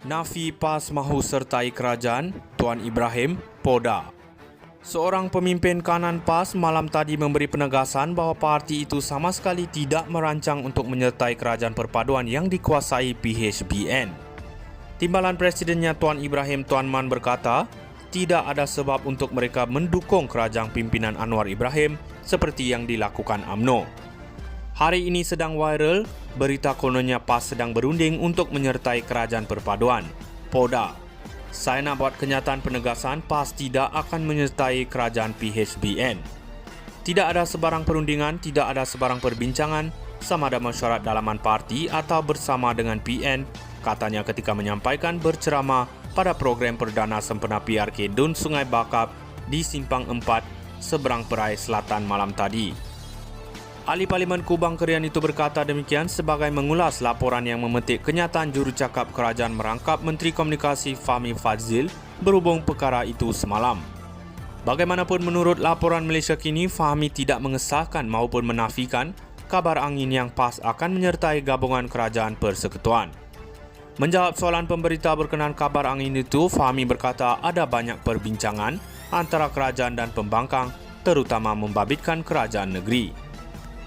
Nafi PAS mahu sertai kerajaan, Tuan Ibrahim, Poda. Seorang pemimpin kanan PAS malam tadi memberi penegasan bahawa parti itu sama sekali tidak merancang untuk menyertai kerajaan perpaduan yang dikuasai PHBN. Timbalan Presidennya Tuan Ibrahim Tuan Man berkata, tidak ada sebab untuk mereka mendukung kerajaan pimpinan Anwar Ibrahim seperti yang dilakukan UMNO. Hari ini sedang viral, berita kononnya PAS sedang berunding untuk menyertai kerajaan perpaduan, Poda. Saya nak buat kenyataan penegasan PAS tidak akan menyertai kerajaan PHBN. Tidak ada sebarang perundingan, tidak ada sebarang perbincangan sama ada mesyuarat dalaman parti atau bersama dengan PN, katanya ketika menyampaikan berceramah pada program perdana sempena PRK Dun Sungai Bakap di Simpang 4, seberang Perai Selatan malam tadi. Ahli Parlimen Kubang Kerian itu berkata demikian sebagai mengulas laporan yang memetik kenyataan jurucakap kerajaan merangkap Menteri Komunikasi Fahmi Fadzil berhubung perkara itu semalam. Bagaimanapun menurut laporan Malaysia Kini, Fahmi tidak mengesahkan maupun menafikan kabar angin yang PAS akan menyertai gabungan kerajaan persekutuan. Menjawab soalan pemberita berkenaan kabar angin itu, Fahmi berkata ada banyak perbincangan antara kerajaan dan pembangkang, terutama membabitkan kerajaan negeri.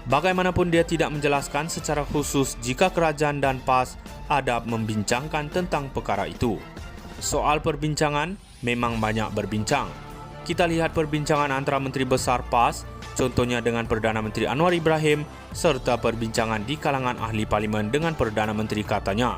Bagaimanapun dia tidak menjelaskan secara khusus jika kerajaan dan PAS ada membincangkan tentang perkara itu. Soal perbincangan, memang banyak berbincang. Kita lihat perbincangan antara Menteri Besar PAS, contohnya dengan Perdana Menteri Anwar Ibrahim, serta perbincangan di kalangan ahli parlimen dengan Perdana Menteri katanya.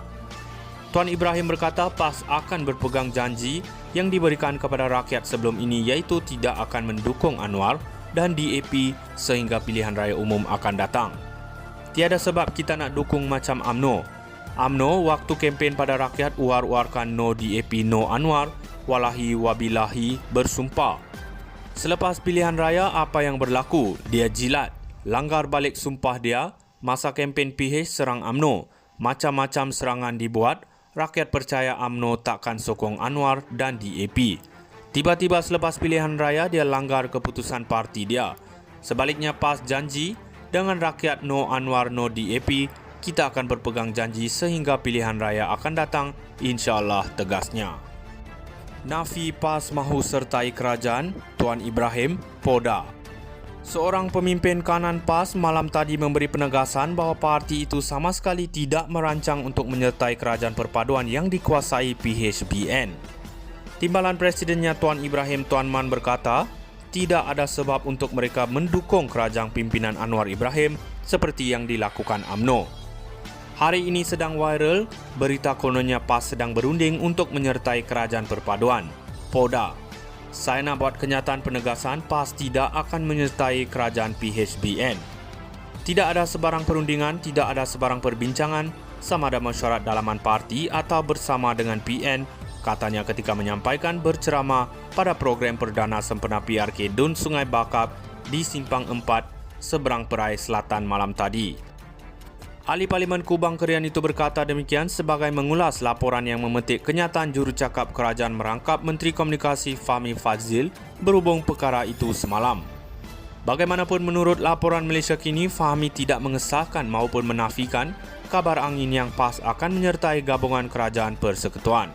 Tuan Ibrahim berkata PAS akan berpegang janji yang diberikan kepada rakyat sebelum ini, iaitu tidak akan mendukung Anwar dan DAP sehingga pilihan raya umum akan datang. Tiada sebab kita nak dukung macam UMNO. UMNO waktu kempen pada rakyat uar-uarkan no DAP, no Anwar, walahi wabilahi bersumpah. Selepas pilihan raya apa yang berlaku? Dia jilat, langgar balik sumpah dia, masa kempen PH serang UMNO, macam-macam serangan dibuat, rakyat percaya UMNO takkan sokong Anwar dan DAP. Tiba-tiba selepas pilihan raya dia langgar keputusan parti dia. Sebaliknya PAS janji dengan rakyat no Anwar no DAP, kita akan berpegang janji sehingga pilihan raya akan datang, insya-Allah, tegasnya. Nafi PAS mahu sertai kerajaan, Tuan Ibrahim, Poda. Seorang pemimpin kanan PAS malam tadi memberi penegasan bahawa parti itu sama sekali tidak merancang untuk menyertai kerajaan perpaduan yang dikuasai PHBN. Timbalan Presidennya Tuan Ibrahim Tuan Man berkata, tidak ada sebab untuk mereka mendukung kerajaan pimpinan Anwar Ibrahim seperti yang dilakukan UMNO. Hari ini sedang viral, berita kononnya PAS sedang berunding untuk menyertai kerajaan perpaduan, Poda. Saya nak buat kenyataan penegasan PAS tidak akan menyertai kerajaan PHBN. Tidak ada sebarang perundingan, tidak ada sebarang perbincangan sama ada mesyuarat dalaman parti atau bersama dengan PN, katanya ketika menyampaikan berceramah pada program perdana sempena PRK Dun Sungai Bakap di Simpang 4, seberang Perai Selatan malam tadi. Ahli Parlimen Kubang Kerian itu berkata demikian sebagai mengulas laporan yang memetik kenyataan jurucakap kerajaan merangkap Menteri Komunikasi Fahmi Fadzil berhubung perkara itu semalam. Bagaimanapun menurut laporan Malaysia Kini, Fahmi tidak mengesahkan maupun menafikan kabar angin yang PAS akan menyertai gabungan kerajaan persekutuan.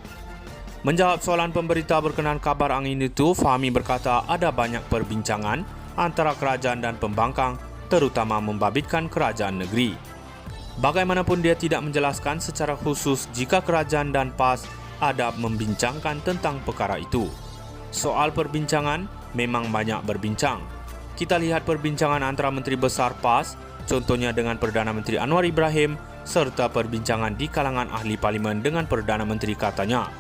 Menjawab soalan pemberita berkenaan kabar angin itu, Fahmi berkata ada banyak perbincangan antara kerajaan dan pembangkang, terutama membabitkan kerajaan negeri. Bagaimanapun dia tidak menjelaskan secara khusus jika kerajaan dan PAS ada membincangkan tentang perkara itu. Soal perbincangan, memang banyak berbincang. Kita lihat perbincangan antara Menteri Besar PAS, contohnya dengan Perdana Menteri Anwar Ibrahim, serta perbincangan di kalangan ahli parlimen dengan Perdana Menteri katanya.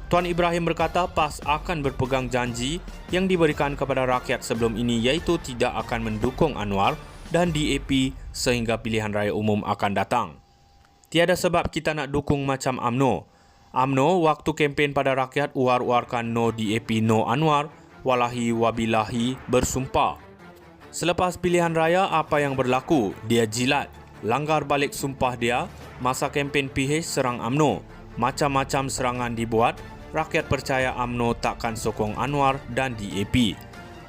Tuan Ibrahim berkata PAS akan berpegang janji yang diberikan kepada rakyat sebelum ini, iaitu tidak akan mendukung Anwar dan DAP sehingga pilihan raya umum akan datang. Tiada sebab kita nak dukung macam UMNO. UMNO waktu kempen pada rakyat uar-uarkan no DAP, no Anwar, walahi wabilahi bersumpah. Selepas pilihan raya apa yang berlaku? Dia jilat, langgar balik sumpah dia, masa kempen PH serang UMNO, macam-macam serangan dibuat, rakyat percaya UMNO takkan sokong Anwar dan DAP.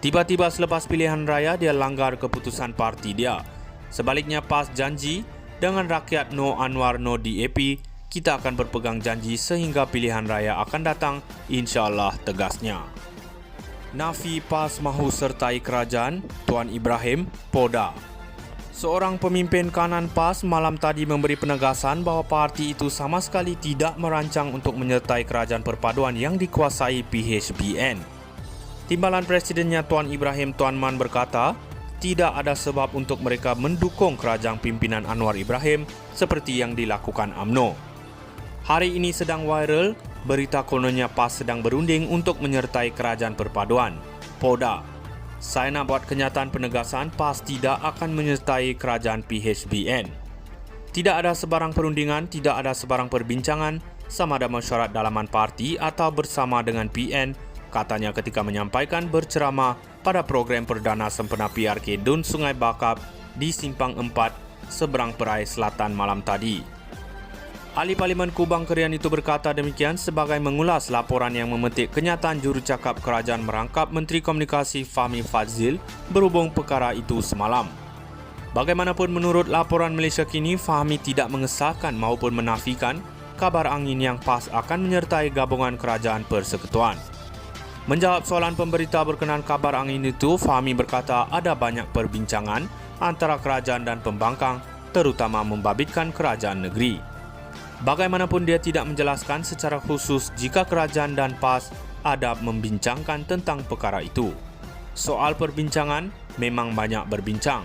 Tiba-tiba selepas pilihan raya dia langgar keputusan parti dia. Sebaliknya PAS janji dengan rakyat no Anwar no DAP, kita akan berpegang janji sehingga pilihan raya akan datang, insya-Allah, tegasnya. Nafi PAS mahu sertai kerajaan, Tuan Ibrahim, Poda. Seorang pemimpin kanan PAS malam tadi memberi penegasan bahawa parti itu sama sekali tidak merancang untuk menyertai kerajaan perpaduan yang dikuasai PHBN. Timbalan Presidennya Tuan Ibrahim Tuan Man berkata, tidak ada sebab untuk mereka mendukung kerajaan pimpinan Anwar Ibrahim seperti yang dilakukan UMNO. Hari ini sedang viral, berita kononnya PAS sedang berunding untuk menyertai kerajaan perpaduan, Poda. Saya nak buat kenyataan penegasan PAS tidak akan menyertai kerajaan PHBN. Tidak ada sebarang perundingan, tidak ada sebarang perbincangan sama ada mesyuarat dalaman parti atau bersama dengan PN, katanya ketika menyampaikan berceramah pada program perdana sempena PRK Dun Sungai Bakap di Simpang 4, seberang Perai Selatan malam tadi. Ahli Parlimen Kubang Kerian itu berkata demikian sebagai mengulas laporan yang memetik kenyataan jurucakap kerajaan merangkap Menteri Komunikasi Fahmi Fadzil berhubung perkara itu semalam. Bagaimanapun menurut laporan Malaysia Kini, Fahmi tidak mengesahkan maupun menafikan kabar angin yang PAS akan menyertai gabungan kerajaan persekutuan. Menjawab soalan pemberita berkenaan kabar angin itu, Fahmi berkata ada banyak perbincangan antara kerajaan dan pembangkang, terutama membabitkan kerajaan negeri. Bagaimanapun dia tidak menjelaskan secara khusus jika kerajaan dan PAS ada membincangkan tentang perkara itu. Soal perbincangan, memang banyak berbincang.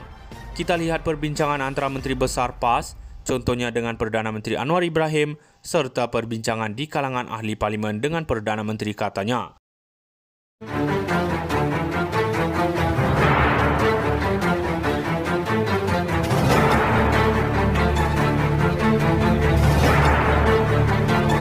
Kita lihat perbincangan antara Menteri Besar PAS, contohnya dengan Perdana Menteri Anwar Ibrahim, serta perbincangan di kalangan ahli parlimen dengan Perdana Menteri, katanya.